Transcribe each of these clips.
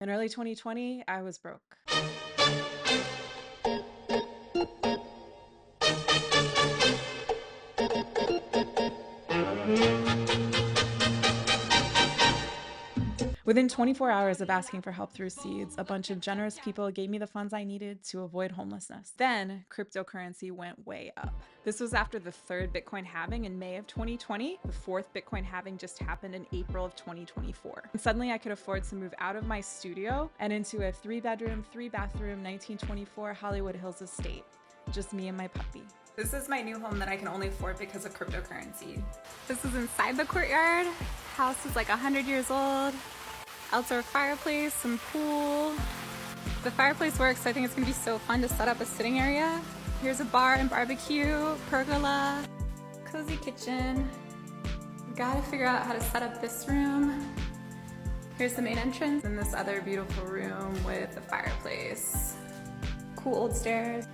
In early 2020, I was broke. Within 24 hours of asking for help through Seeds, a bunch of generous people gave me the funds I needed to avoid homelessness. Then, cryptocurrency went way up. This was after the third Bitcoin halving in May of 2020. The fourth Bitcoin halving just happened in April of 2024. And suddenly I could afford to move out of my studio and into a 3-bedroom, 3-bathroom, 1924 Hollywood Hills estate. Just me and my puppy. This is my new home that I can only afford because of cryptocurrency. This is inside the courtyard. House is like 100 years old. Outdoor fireplace, some pool. The fireplace works, so I think it's gonna be so fun to set up a sitting area. Here's a bar and barbecue, pergola, cozy kitchen. Gotta figure out how to set up this room. Here's the main entrance and this other beautiful room with a fireplace. Cool old stairs.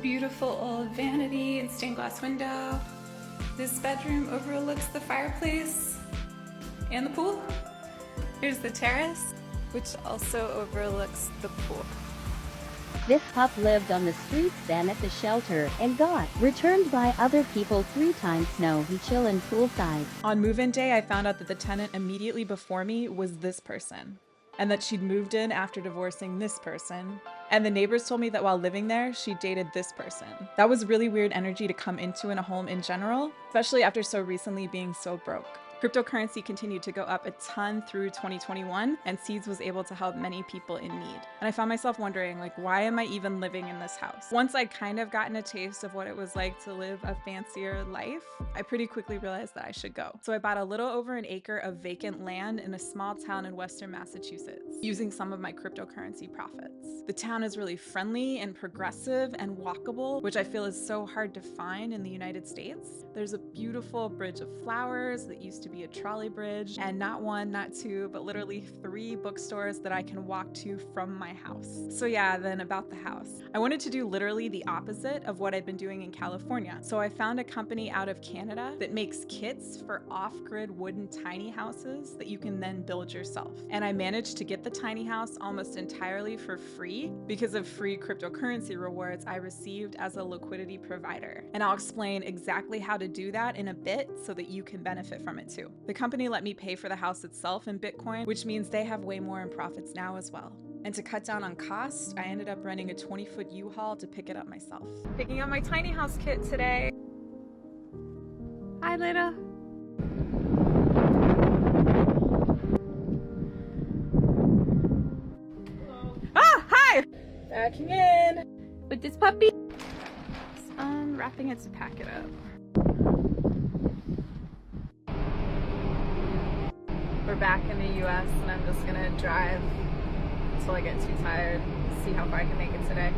Beautiful old vanity and stained glass window. This bedroom overlooks the fireplace and the pool. Here's the terrace, which also overlooks the pool. This pup lived on the streets, then at the shelter, and got returned by other people 3 times. No, he chillin' poolside. On move-in day, I found out that the tenant immediately before me was this person, and that she'd moved in after divorcing this person. And the neighbors told me that while living there, she dated this person. That was really weird energy to come into in a home in general, especially after so recently being so broke. Cryptocurrency continued to go up a ton through 2021, and Seeds was able to help many people in need. And I found myself wondering, like, why am I even living in this house? Once I'd kind of gotten a taste of what it was like to live a fancier life, I pretty quickly realized that I should go. So I bought a little over an acre of vacant land in a small town in western Massachusetts, using some of my cryptocurrency profits. The town is really friendly and progressive and walkable, which I feel is so hard to find in the United States. There's a beautiful bridge of flowers that used to be a trolley bridge, and not 1, not 2, but literally 3 bookstores that I can walk to from my house. So yeah, then about the house. I wanted to do literally the opposite of what I'd been doing in California. So I found a company out of Canada that makes kits for off-grid wooden tiny houses that you can then build yourself. And I managed to get the tiny house almost entirely for free because of free cryptocurrency rewards I received as a liquidity provider. And I'll explain exactly how to do that in a bit so that you can benefit from it too. The company let me pay for the house itself in Bitcoin, which means they have way more in profits now as well. And to cut down on cost, I ended up renting a 20-foot U-Haul to pick it up myself. Picking up my tiny house kit today. Hi, Leda. Hello. Ah, hi! Backing in with this puppy. Just unwrapping it to pack it up. We're back in the US and I'm just gonna drive until I get too tired, see how far I can make it today.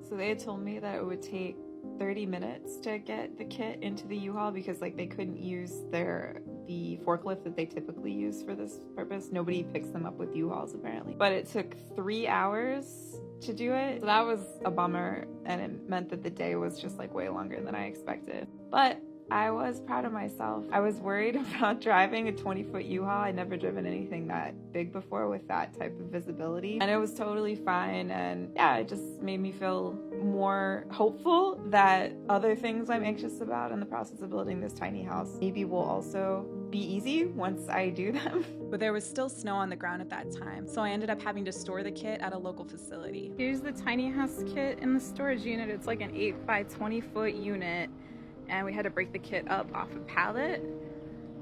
So they had told me that it would take 30 minutes to get the kit into the U-Haul because like they couldn't use the forklift that they typically use for this purpose. Nobody picks them up with U-Hauls apparently. But it took 3 hours to do it. So that was a bummer and it meant that the day was just like way longer than I expected. But I was proud of myself. I was worried about driving a 20-foot U-Haul. I'd never driven anything that big before with that type of visibility. And it was totally fine. And yeah, it just made me feel more hopeful that other things I'm anxious about in the process of building this tiny house maybe will also be easy once I do them. But there was still snow on the ground at that time, so I ended up having to store the kit at a local facility. Here's the tiny house kit in the storage unit. It's like an 8 by 20 foot unit. And we had to break the kit up off a pallet,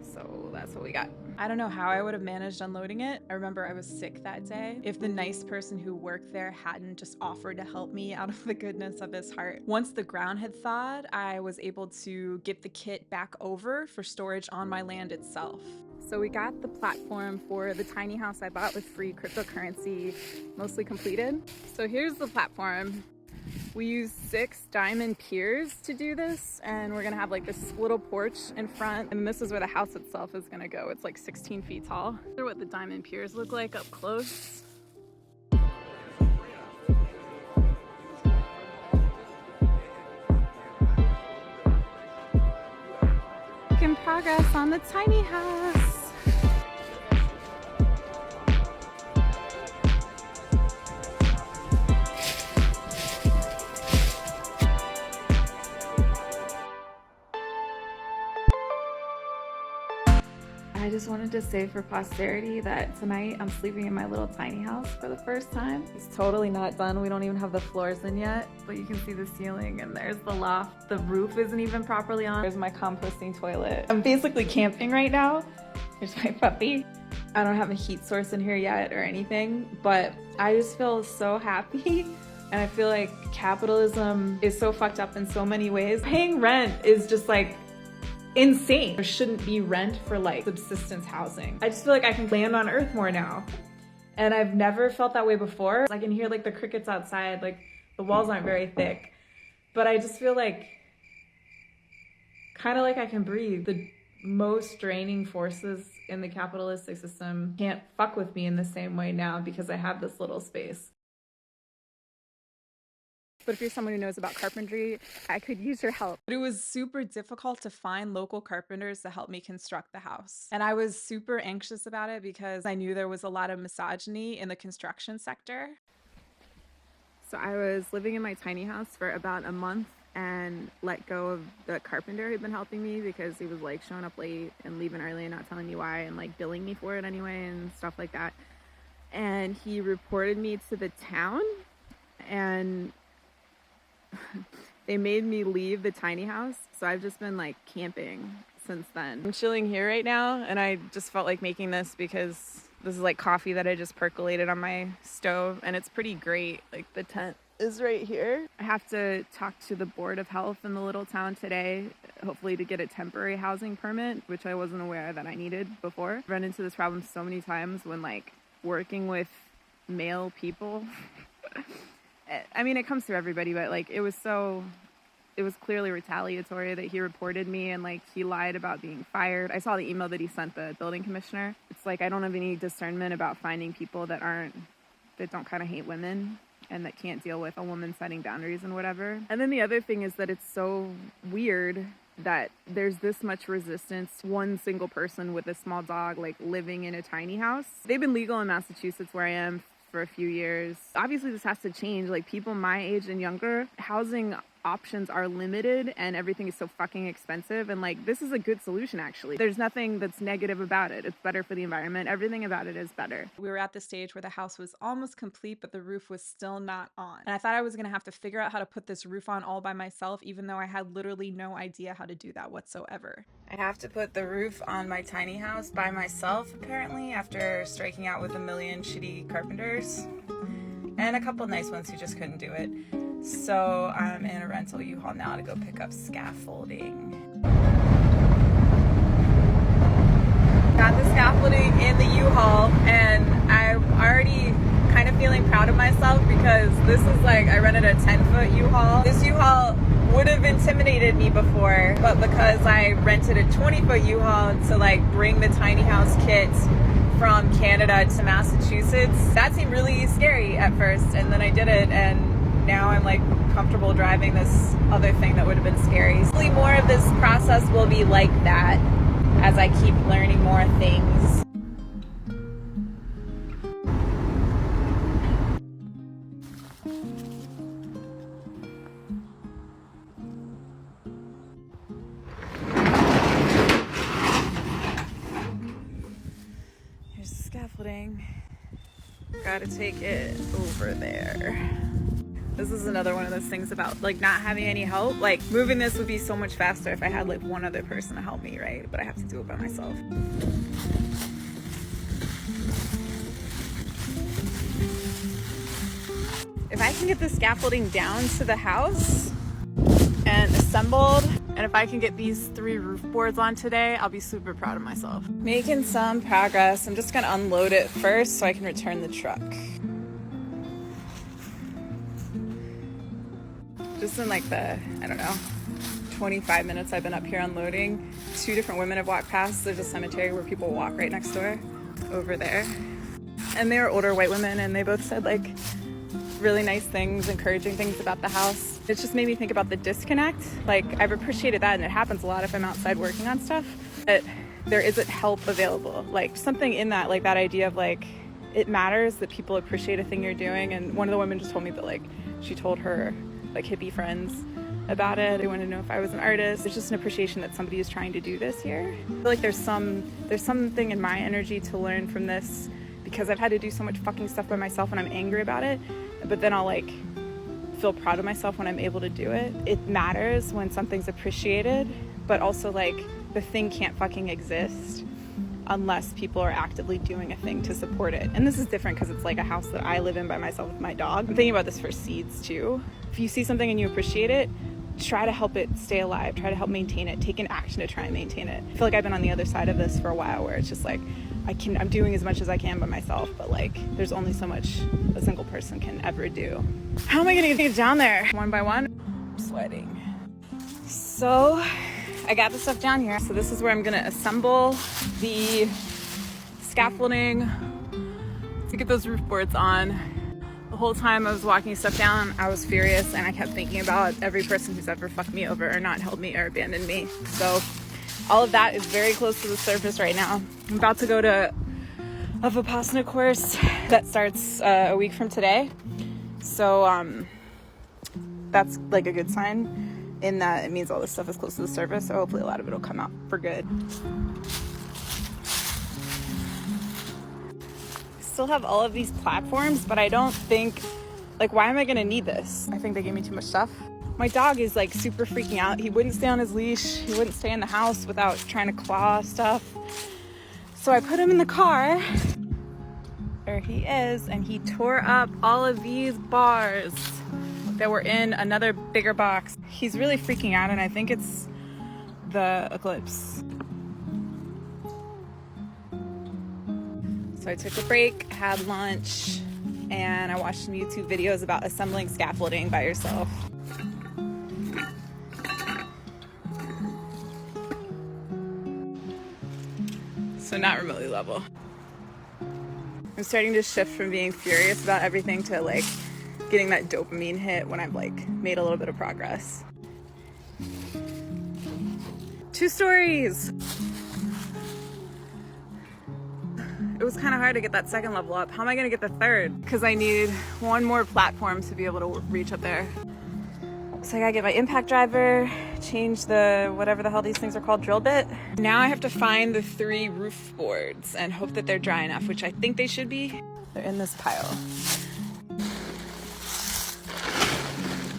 so that's what we got. I don't know how I would have managed unloading it. I remember I was sick that day. If the nice person who worked there hadn't just offered to help me out of the goodness of his heart. Once the ground had thawed, I was able to get the kit back over for storage on my land itself. So we got the platform for the tiny house I bought with free cryptocurrency mostly completed. So here's the platform. We used 6 diamond piers to do this, and we're gonna have like this little porch in front, and this is where the house itself is gonna go. It's like 16 feet tall. These are what the diamond piers look like up close. Making progress on the tiny house. I just wanted to say for posterity that tonight I'm sleeping in my little tiny house for the first time. It's totally not done. We don't even have the floors in yet, but you can see the ceiling and there's the loft. The roof isn't even properly on. There's my composting toilet. I'm basically camping right now. Here's my puppy. I don't have a heat source in here yet or anything, but I just feel so happy. And I feel like capitalism is so fucked up in so many ways. Paying rent is just like insane. There shouldn't be rent for like subsistence housing. I just feel like I can land on earth more now. And I've never felt that way before. I can hear like the crickets outside, like the walls aren't very thick, but I just feel like kind of like I can breathe. The most draining forces in the capitalistic system can't fuck with me in the same way now because I have this little space. But if you're someone who knows about carpentry, I could use your help. But it was super difficult to find local carpenters to help me construct the house. And I was super anxious about it because I knew there was a lot of misogyny in the construction sector. So I was living in my tiny house for about a month and let go of the carpenter who'd been helping me because he was like showing up late and leaving early and not telling me why and like billing me for it anyway and stuff like that. And he reported me to the town and they made me leave the tiny house, so I've just been like camping since then. I'm chilling here right now and I just felt like making this because this is like coffee that I just percolated on my stove and it's pretty great. Like the tent is right here. I have to talk to the Board of Health in the little town today, hopefully to get a temporary housing permit, which I wasn't aware that I needed before. I've run into this problem so many times when like working with male people. I mean, it comes to everybody, but like it was clearly retaliatory that he reported me and like he lied about being fired. I saw the email that he sent the building commissioner. It's like I don't have any discernment about finding people that don't kind of hate women and that can't deal with a woman setting boundaries and whatever. And then the other thing is that it's so weird that there's this much resistance. One single person with a small dog like living in a tiny house. They've been legal in Massachusetts where I am for a few years. Obviously this has to change. Like people my age and younger, housing options are limited and everything is so fucking expensive, and like this is a good solution actually. There's nothing that's negative about it. It's better for the environment. Everything about it is better. We were at the stage where the house was almost complete but the roof was still not on. And I thought I was gonna have to figure out how to put this roof on all by myself, even though I had literally no idea how to do that whatsoever. I have to put the roof on my tiny house by myself apparently after striking out with a million shitty carpenters and a couple nice ones who just couldn't do it. So I'm in a rental U-Haul now to go pick up scaffolding. Got the scaffolding in the U-Haul and I'm already kind of feeling proud of myself because this is like, I rented a 10-foot U-Haul. This U-Haul would have intimidated me before, but because I rented a 20-foot U-Haul to like bring the tiny house kit from Canada to Massachusetts, that seemed really scary at first, and then I did it and now I'm like comfortable driving this other thing that would have been scary. Hopefully more of this process will be like that as I keep learning more things. Here's the scaffolding. Gotta take it over there. This is another one of those things about like not having any help. Like moving this would be so much faster if I had like one other person to help me, right? But I have to do it by myself. If I can get the scaffolding down to the house and assembled, and if I can get these 3 roof boards on today, I'll be super proud of myself. Making some progress. I'm just gonna unload it first so I can return the truck. Just in like the, I don't know, 25 minutes I've been up here unloading, 2 different women have walked past. There's a cemetery where people walk right next door, over there. And they were older white women and they both said like really nice things, encouraging things about the house. It just made me think about the disconnect. Like I've appreciated that and it happens a lot if I'm outside working on stuff, but there isn't help available. Like something in that, like that idea of like, it matters that people appreciate a thing you're doing. And one of the women just told me that like, she told her like hippie friends about it. They want to know if I was an artist. There's just an appreciation that somebody is trying to do this here. I feel like there's something in my energy to learn from this, because I've had to do so much fucking stuff by myself and I'm angry about it, but then I'll like feel proud of myself when I'm able to do it. It matters when something's appreciated, but also like the thing can't fucking exist unless people are actively doing a thing to support it. And this is different because it's like a house that I live in by myself with my dog. I'm thinking about this for seeds too. If you see something and you appreciate it, try to help it stay alive, try to help maintain it, take an action to try and maintain it. I feel like I've been on the other side of this for a while, where it's just like I'm doing as much as I can by myself, but like there's only so much a single person can ever do. How am I gonna get down there one by one? I'm sweating. So I got the stuff down here. So this is where I'm gonna assemble the scaffolding to get those roof boards on. The whole time I was walking stuff down, I was furious, and I kept thinking about every person who's ever fucked me over or not helped me or abandoned me. So all of that is very close to the surface right now. I'm about to go to a Vipassana course that starts a week from today. So that's like a good sign in that it means all this stuff is close to the surface. So hopefully a lot of it will come out for good. I still have all of these platforms, but I don't think, like, why am I gonna need this? I think they gave me too much stuff. My dog is like super freaking out. He wouldn't stay on his leash. He wouldn't stay in the house without trying to claw stuff. So I put him in the car. There he is, and he tore up all of these bars that were in another bigger box. He's really freaking out, and I think it's the eclipse. So I took a break, had lunch, and I watched some YouTube videos about assembling scaffolding by yourself. So not remotely level. I'm starting to shift from being furious about everything to like getting that dopamine hit when I've like made a little bit of progress. 2 stories. It was kind of hard to get that second level up. How am I gonna get the third? Because I need one more platform to be able to reach up there. So I gotta get my impact driver, change the whatever the hell these things are called, drill bit. Now I have to find the 3 roof boards and hope that they're dry enough, which I think they should be. They're in this pile.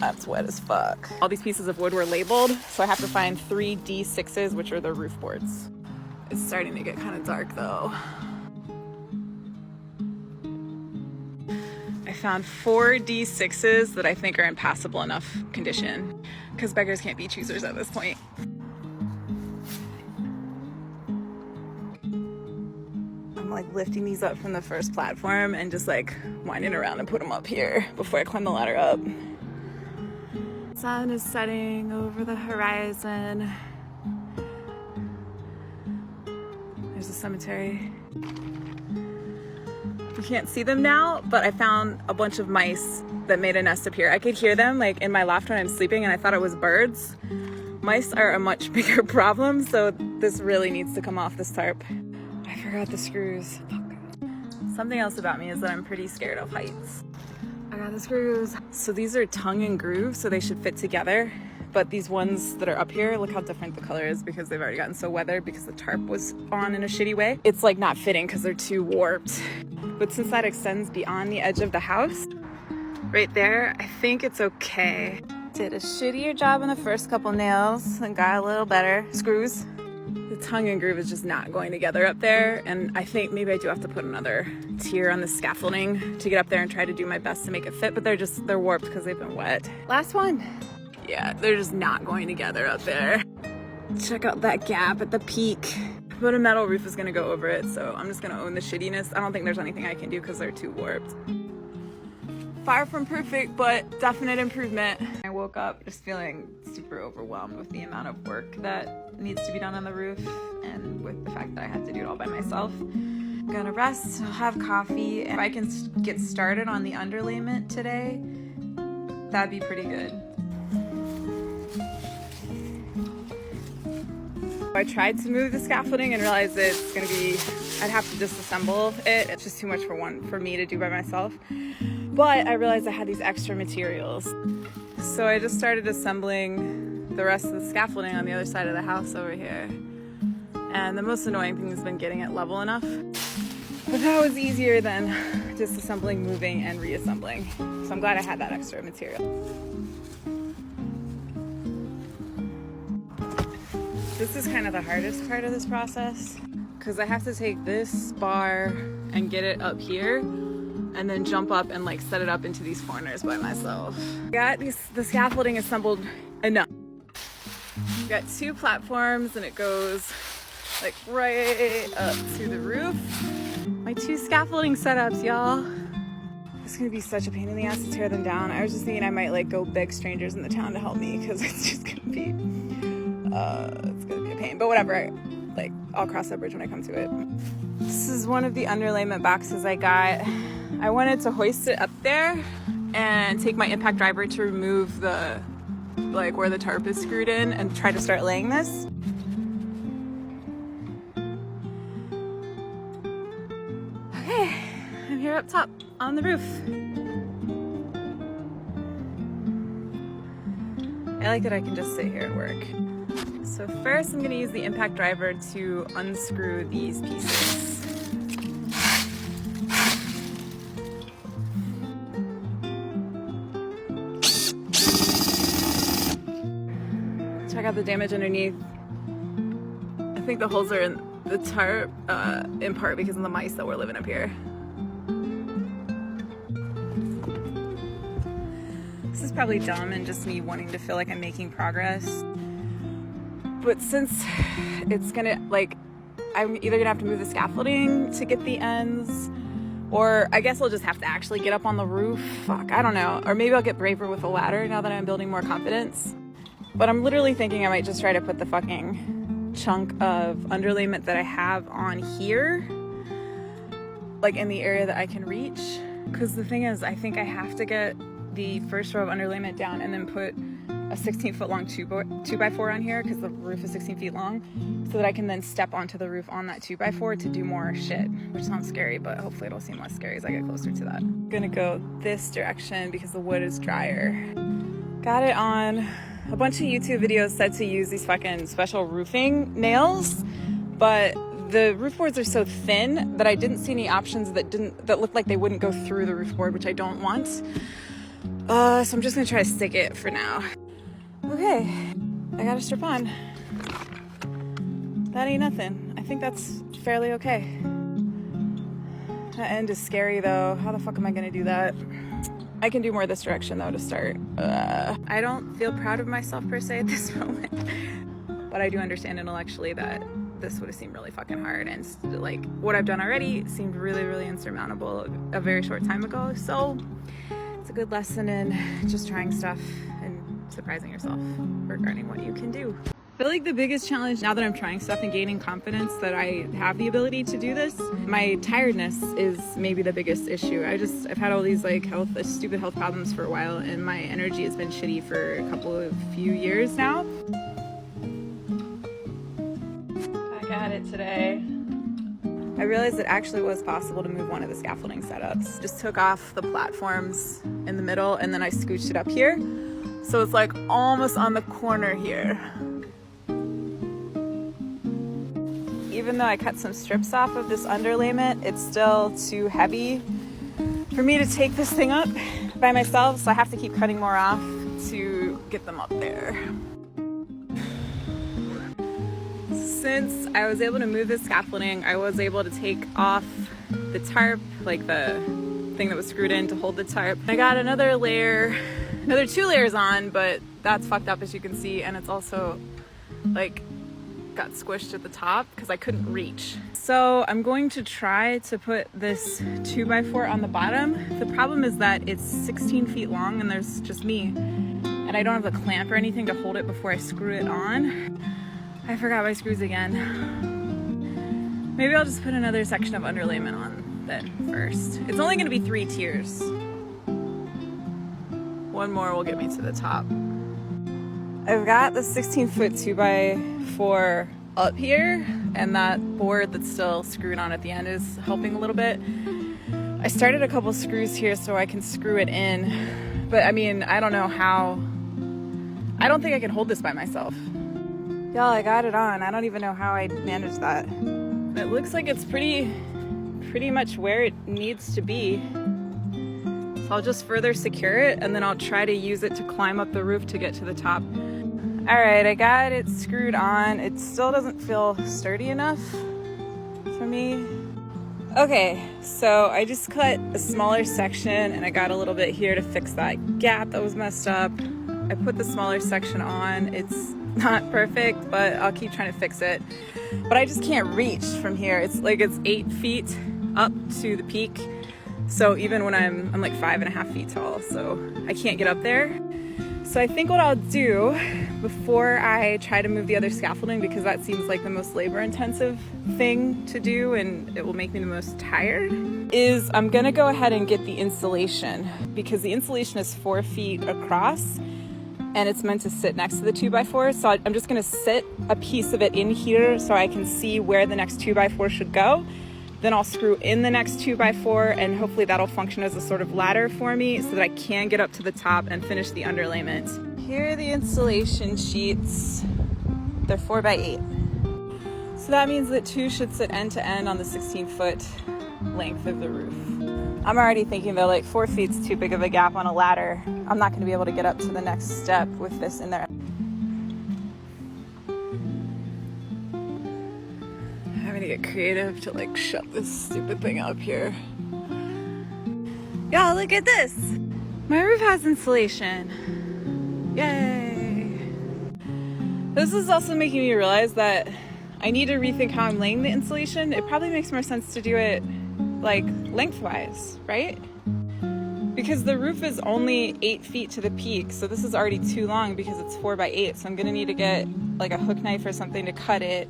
That's wet as fuck. All these pieces of wood were labeled, so I have to find 3 D6s, which are the roof boards. It's starting to get kind of dark though. I found 4 D6s that I think are in passable enough condition, because beggars can't be choosers at this point. I'm like lifting these up from the first platform and just like winding around and put them up here before I climb the ladder up. Sun is setting over the horizon. There's a cemetery. You can't see them now, but I found a bunch of mice that made a nest up here. I could hear them like in my loft when I'm sleeping, and I thought it was birds. Mice are a much bigger problem, so this really needs to come off this tarp. I forgot the screws. Fuck. Something else about me is that I'm pretty scared of heights. I got the screws. So these are tongue and groove, so they should fit together. But these ones that are up here, look how different the color is because they've already gotten so weathered because the tarp was on in a shitty way. It's like not fitting because they're too warped. But since that extends beyond the edge of the house, right there, I think it's okay. Did a shittier job on the first couple nails and got a little better. Screws. The tongue and groove is just not going together up there, and I think maybe I do have to put another tier on the scaffolding to get up there and try to do my best to make it fit, but they're warped because they've been wet. Last one. Yeah, they're just not going together up there. Check out that gap at the peak. But a metal roof is gonna go over it, so I'm just gonna own the shittiness. I don't think there's anything I can do because they're too warped. Far from perfect, but definite improvement. I woke up just feeling super overwhelmed with the amount of work that needs to be done on the roof and with the fact that I had to do it all by myself. I'm gonna rest, I'll have coffee, and if I can get started on the underlayment today, that'd be pretty good. I tried to move the scaffolding and realized it's gonna be, I'd have to disassemble it. It's just too much for me to do by myself. but I realized I had these extra materials. So I just started assembling the rest of the scaffolding on the other side of the house over here. And the most annoying thing has been getting it level enough. But that was easier than disassembling, moving, and reassembling. So I'm glad I had that extra material. This is kind of the hardest part of this process because I have to take this bar and get it up here and then jump up and like set it up into these corners by myself. Got the scaffolding assembled enough. Got 2 platforms and it goes like right up to the roof. My 2 scaffolding setups, y'all. It's gonna be such a pain in the ass to tear them down. I was just thinking I might like go beg strangers in the town to help me because it's just gonna be, it's gonna be a pain. But whatever, I'll cross that bridge when I come to it. This is one of the underlayment boxes I got. I wanted to hoist it up there and take my impact driver to remove the, where the tarp is screwed in and try to start laying this. Okay, I'm here up top on the roof. I like that I can just sit here and work. So first I'm gonna use the impact driver to unscrew these pieces. Check out the damage underneath. I think the holes are in the tarp, in part because of the mice that were living up here. This is probably dumb and just me wanting to feel like I'm making progress. But since it's gonna, I'm either gonna have to move the scaffolding to get the ends, or I guess I'll just have to actually get up on the roof. Fuck, I don't know. Or maybe I'll get braver with a ladder now that I'm building more confidence. But I'm literally thinking I might just try to put the fucking chunk of underlayment that I have on here, in the area that I can reach. Because the thing is, I think I have to get the first row of underlayment down and then put a 16-foot long 2x4 on here because the roof is 16 feet long, so that I can then step onto the roof on that 2x4 to do more shit, which sounds scary, but hopefully it'll seem less scary as I get closer to that. I'm gonna go this direction because the wood is drier. Got it on a bunch of YouTube videos said to use these fucking special roofing nails, but the roof boards are so thin that I didn't see any options that looked like they wouldn't go through the roof board, which I don't want. So I'm just gonna try to stick it for now. Okay, I got a strip on. That ain't nothing. I think that's fairly okay. That end is scary though. How the fuck am I gonna do that? I can do more this direction though to start. I don't feel proud of myself per se at this moment, but I do understand intellectually that this would have seemed really fucking hard, and what I've done already seemed really, really insurmountable a very short time ago. So it's a good lesson in just trying stuff and surprising yourself regarding what you can do. I feel like the biggest challenge now that I'm trying stuff and gaining confidence that I have the ability to do this, my tiredness is maybe the biggest issue. I've had all these stupid health problems for a while, and my energy has been shitty for a few years now. Back at it today. I realized it actually was possible to move one of the scaffolding setups. Just took off the platforms in the middle and then I scooched it up here. So it's almost on the corner here. Even though I cut some strips off of this underlayment, it's still too heavy for me to take this thing up by myself, so I have to keep cutting more off to get them up there. Since I was able to move the scaffolding, I was able to take off the tarp, the thing that was screwed in to hold the tarp. I got another 2 layers on, but that's fucked up as you can see, and it's also got squished at the top because I couldn't reach. So I'm going to try to put this 2x4 on the bottom. The problem is that it's 16 feet long and there's just me, and I don't have a clamp or anything to hold it before I screw it on. I forgot my screws again. Maybe I'll just put another section of underlayment on then first. It's only gonna be 3 tiers. One more will get me to the top. I've got the 16-foot 2x4 up here, and that board that's still screwed on at the end is helping a little bit. I started a couple screws here so I can screw it in, but I mean, I don't know how. I don't think I can hold this by myself. Y'all, I got it on. I don't even know how I managed that. It looks like it's pretty much where it needs to be. So I'll just further secure it and then I'll try to use it to climb up the roof to get to the top. All right, I got it screwed on. It still doesn't feel sturdy enough for me. Okay, so I just cut a smaller section and I got a little bit here to fix that gap that was messed up. I put the smaller section on. It's not perfect, but I'll keep trying to fix it. But I just can't reach from here. It's 8 feet up to the peak. So even when I'm like 5.5 feet tall, so I can't get up there. So I think what I'll do before I try to move the other scaffolding, because that seems like the most labor intensive thing to do and it will make me the most tired, is I'm gonna go ahead and get the insulation, because the insulation is 4 feet across and it's meant to sit next to the 2x4. So I'm just gonna sit a piece of it in here so I can see where the next 2x4 should go. Then I'll screw in the next 2x4 and hopefully that'll function as a sort of ladder for me so that I can get up to the top and finish the underlayment. Here are the insulation sheets. They're 4x8. So that means that 2 should sit end to end on the 16-foot length of the roof. I'm already thinking though, like 4 feet's too big of a gap on a ladder. I'm not gonna be able to get up to the next step with this in there. I'm gonna get creative to like shut this stupid thing up here. Y'all, look at this! My roof has insulation. Yay! This is also making me realize that I need to rethink how I'm laying the insulation. It probably makes more sense to do it like lengthwise, right? Because the roof is only 8 feet to the peak, so this is already too long because it's 4x8, so I'm gonna need to get like a hook knife or something to cut it.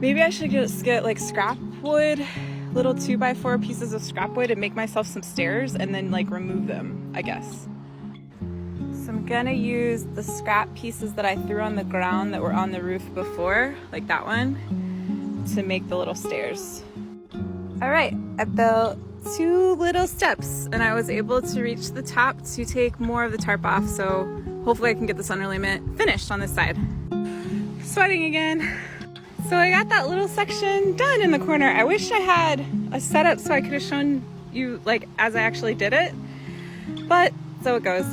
Maybe I should just get like scrap wood, little 2x4 pieces of scrap wood, and make myself some stairs and then like remove them, I guess. So I'm gonna use the scrap pieces that I threw on the ground that were on the roof before, like that one, to make the little stairs. All right, I built 2 little steps and I was able to reach the top to take more of the tarp off, so hopefully I can get this underlayment finished on this side. Sweating again. So I got that little section done in the corner. I wish I had a setup so I could have shown you like as I actually did it, but so it goes.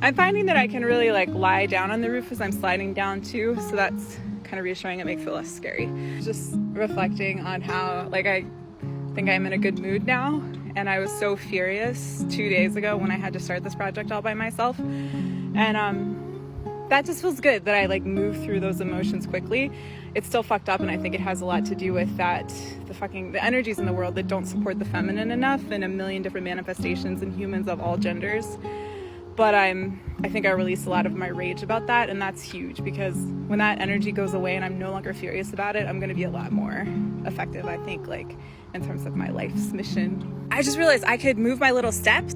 I'm finding that I can really like lie down on the roof as I'm sliding down too, so that's kind of reassuring. It makes it feel less scary. Just reflecting on how like I think I'm in a good mood now, and I was so furious 2 days ago when I had to start this project all by myself, and that just feels good that I like moved through those emotions quickly. It's still fucked up, and I think it has a lot to do with that the energies in the world that don't support the feminine enough in a million different manifestations in humans of all genders. But I think I released a lot of my rage about that, and that's huge, because when that energy goes away and I'm no longer furious about it, I'm going to be a lot more effective, I think, like in terms of my life's mission. I just realized I could move my little steps,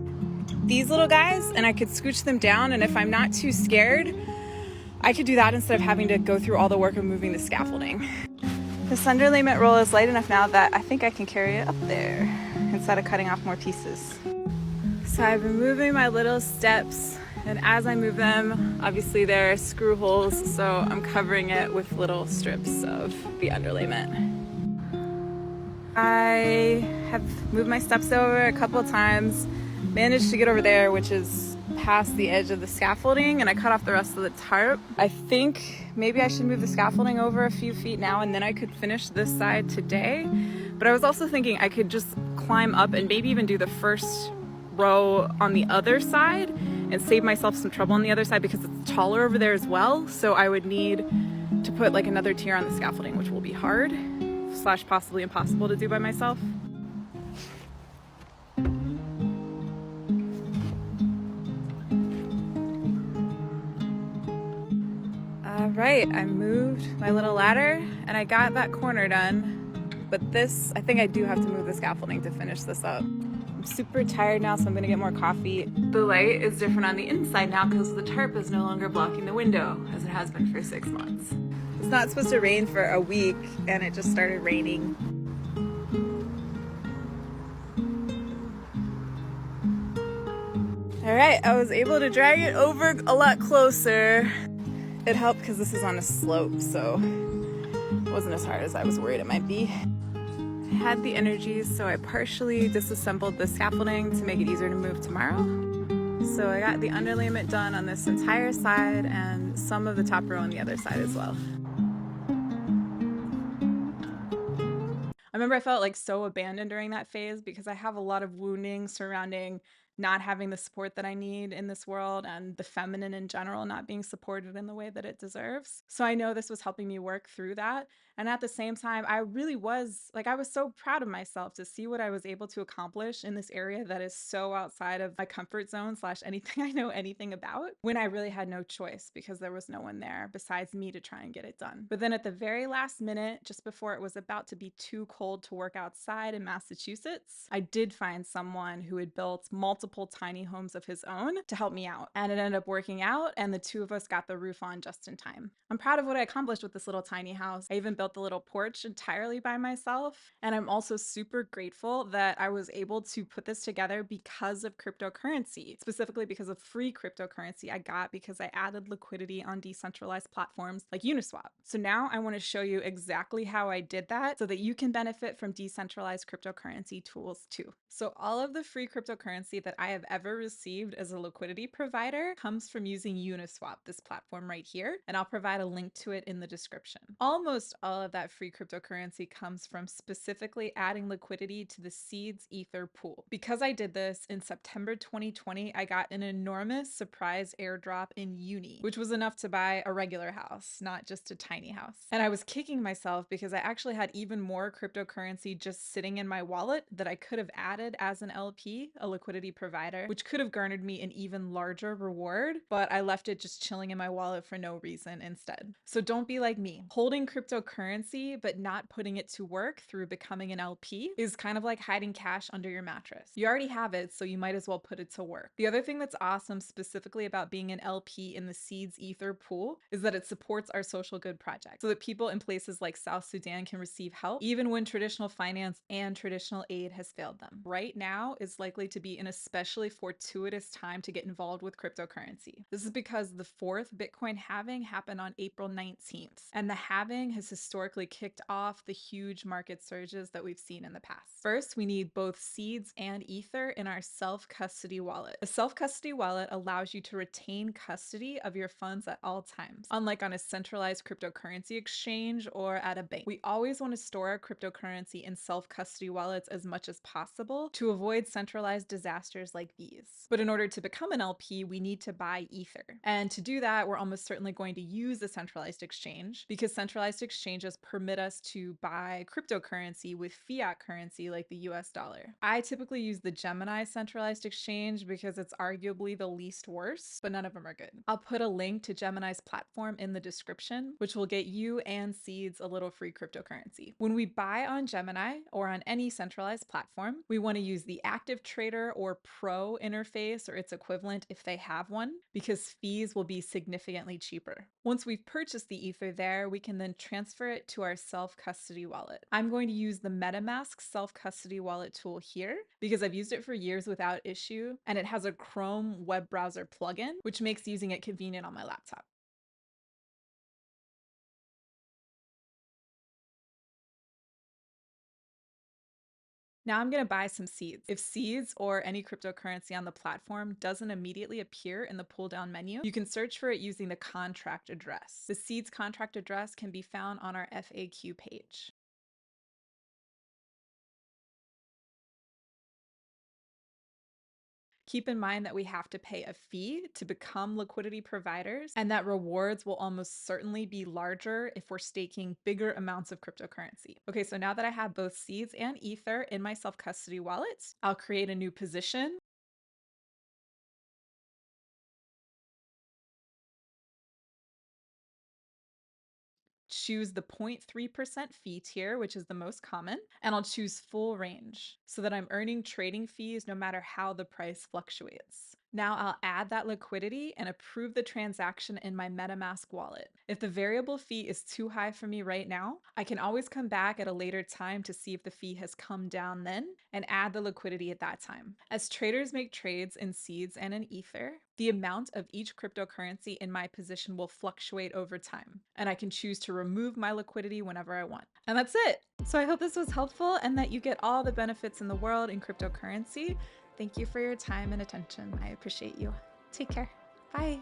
these little guys, and I could scooch them down, and if I'm not too scared, I could do that instead of having to go through all the work of moving the scaffolding. This underlayment roll is light enough now that I think I can carry it up there instead of cutting off more pieces. So I've been moving my little steps, and as I move them, obviously there are screw holes, so I'm covering it with little strips of the underlayment. I have moved my steps over a couple of times, managed to get over there, which is past the edge of the scaffolding, and I cut off the rest of the tarp. I think maybe I should move the scaffolding over a few feet now, and then I could finish this side today. But I was also thinking I could just climb up and maybe even do the first row on the other side and save myself some trouble on the other side, because it's taller over there as well. So I would need to put like another tier on the scaffolding, which will be hard / possibly impossible to do by myself. All right, I moved my little ladder and I got that corner done, but this, I think I do have to move the scaffolding to finish this up. I'm super tired now, so I'm gonna get more coffee. The light is different on the inside now because the tarp is no longer blocking the window as it has been for 6 months. It's not supposed to rain for a week and it just started raining. right, I was able to drag it over a lot closer. It helped because this is on a slope, so it wasn't as hard as I was worried it might be. I had the energies, so I partially disassembled the scaffolding to make it easier to move tomorrow. So I got the underlayment done on this entire side and some of the top row on the other side as well. I remember I felt like so abandoned during that phase because I have a lot of wounding surrounding not having the support that I need in this world and the feminine in general not being supported in the way that it deserves. So I know this was helping me work through that. And at the same time, I really was like, I was so proud of myself to see what I was able to accomplish in this area that is so outside of my comfort zone slash anything I know anything about when I really had no choice because there was no one there besides me to try and get it done. But then at the very last minute, just before it was about to be too cold to work outside in Massachusetts, I did find someone who had built multiple tiny homes of his own to help me out. And it ended up working out, and the two of us got the roof on just in time. I'm proud of what I accomplished with this little tiny house. I even built the little porch entirely by myself. And I'm also super grateful that I was able to put this together because of cryptocurrency, specifically because of free cryptocurrency I got because I added liquidity on decentralized platforms like Uniswap. So now I want to show you exactly how I did that so that you can benefit from decentralized cryptocurrency tools too. So all of the free cryptocurrency that I have ever received as a liquidity provider comes from using Uniswap, this platform right here, and I'll provide a link to it in the description. Almost all of that free cryptocurrency comes from specifically adding liquidity to the Seeds Ether pool. Because I did this in September 2020, I got an enormous surprise airdrop in Uni, which was enough to buy a regular house, not just a tiny house. And I was kicking myself because I actually had even more cryptocurrency just sitting in my wallet that I could have added as an LP, a liquidity provider, which could have garnered me an even larger reward, but I left it just chilling in my wallet for no reason instead. So don't be like me. Holding cryptocurrency but not putting it to work through becoming an LP is kind of like hiding cash under your mattress. You already have it, so you might as well put it to work. The other thing that's awesome specifically about being an LP in the Seeds Ether pool is that it supports our social good project so that people in places like South Sudan can receive help even when traditional finance and traditional aid has failed them. Right now is likely to be an especially fortuitous time to get involved with cryptocurrency. This is because the fourth Bitcoin halving happened on April 19th, and the halving has historically kicked off the huge market surges that we've seen in the past. First, we need both seeds and ether in our self-custody wallet. A self-custody wallet allows you to retain custody of your funds at all times, unlike on a centralized cryptocurrency exchange or at a bank. We always want to store our cryptocurrency in self-custody wallets as much as possible to avoid centralized disasters like these. But in order to become an LP, we need to buy ether. And to do that, we're almost certainly going to use a centralized exchange because centralized exchanges permit us to buy cryptocurrency with fiat currency like the US dollar. I typically use the Gemini centralized exchange because it's arguably the least worst, but none of them are good. I'll put a link to Gemini's platform in the description, which will get you and Seeds a little free cryptocurrency. When we buy on Gemini or on any centralized platform, we want to use the active trader or pro interface or its equivalent if they have one, because fees will be significantly cheaper. Once we've purchased the ether there, we can then transfer it to our self-custody wallet. I'm going to use the MetaMask self-custody wallet tool here because I've used it for years without issue, and it has a Chrome web browser plugin, which makes using it convenient on my laptop. Now I'm going to buy some seeds. If seeds or any cryptocurrency on the platform doesn't immediately appear in the pull down menu, you can search for it using the contract address. The seeds contract address can be found on our FAQ page. Keep in mind that we have to pay a fee to become liquidity providers, and that rewards will almost certainly be larger if we're staking bigger amounts of cryptocurrency. Okay, so now that I have both seeds and ether in my self-custody wallet, I'll create a new position. Choose the 0.3% fee tier, which is the most common, and I'll choose full range so that I'm earning trading fees no matter how the price fluctuates. Now I'll add that liquidity and approve the transaction in my MetaMask wallet. If the variable fee is too high for me right now, I can always come back at a later time to see if the fee has come down then and add the liquidity at that time. As traders make trades in seeds and in Ether, the amount of each cryptocurrency in my position will fluctuate over time, and I can choose to remove my liquidity whenever I want. And that's it. So I hope this was helpful and that you get all the benefits in the world in cryptocurrency. Thank you for your time and attention. I appreciate you. Take care. Bye.